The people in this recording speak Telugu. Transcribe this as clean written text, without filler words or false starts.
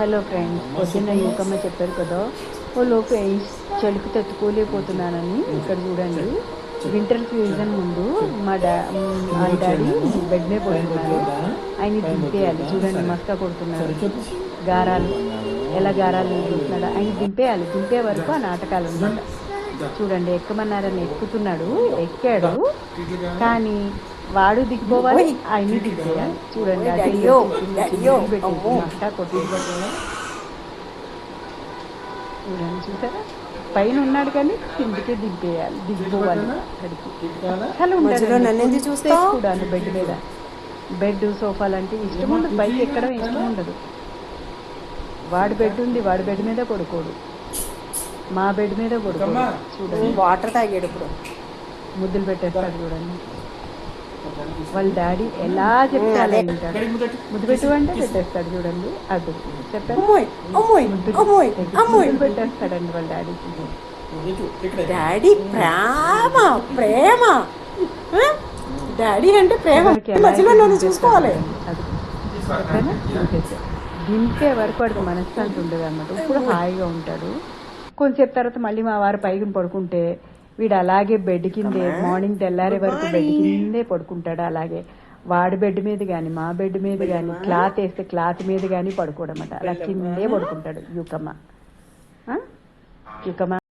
హలో ఫ్రెండ్స్, పొద్దున్న యూకమ్మ చెప్పారు కదా, ఓ లోపు చలికి తట్టుకోలేకపోతున్నానని. ఇక్కడ చూడండి, వింటర్ సీజన్ ముందు వాళ్ళ డాడీ బెడ్ మీద పడుతున్నారు. ఆయన దింపేయాలి. చూడండి, మస్కా కొడుతున్నారు. గారాలు ఎలా గారాలు చూస్తున్నాడు. ఆయన దింపేయాలి. దింపే వరకు ఆ నాటకాలు అనమాట. చూడండి, ఎక్కమన్నారని ఎక్కుతున్నాడు. ఎక్కాడు, కానీ వాడు దిగిపోవాలి, ఆయన్ని దిగిపోయాలి. చూడండి, మస్కా కొట్టింది. చూడండి, చూసారా, పైన ఉన్నాడు కానీ కిందికే దింపేయాలి, దిగిపోవాలి. అక్కడికి చాలా ఉంటాడు. చూస్తే కూడా బెడ్ మీద, బెడ్ సోఫాలు అంటే ఇష్టం ఉండదు. పైకి ఎక్కడం ఇష్టం ఉండదు. వాడి బెడ్ ఉంది, వాడి బెడ్ మీద పడుకోడు, మా బెడ్ మీద పడుకోడు. చూడండి, వాటర్ తాగాడు. ఇప్పుడు ముద్దులు పెట్టేస్తాడు. చూడండి, వాళ్ళ డాడీ ఎలా చెప్తే అలా వింటాడు. ముద్దు పెట్టు అంటే పెట్టేస్తాడు. చూడండి, అది చెప్పారు, ముద్దులు పెట్టేస్తాడండి వాళ్ళ డాడీకి. డాడీ ప్రేమ ప్రేమ డాడీ అంటే ప్రేమ. మధ్యలో నన్ను చూసుకోవాలి. అది చెప్పాను. దింపే వరకు వాడికి మనశ్శాంతి ఉండదు అన్నమాట. ఇప్పుడు హాయిగా ఉంటాడు. కొంచెంసేపు తర్వాత మళ్ళీ మా వారు పైకి పడుకుంటే వీడు అలాగే బెడ్ కిందే మార్నింగ్ తెల్లారే వరకు బెడ్ కిందే పడుకుంటాడు. అలాగే వాడి బెడ్ మీద కానీ మా బెడ్ మీద కానీ క్లాత్ వేస్తే క్లాత్ మీద కానీ పడుకోవడం అన్నమాట. అలా కిందే పడుకుంటాడు యూకమ్మ.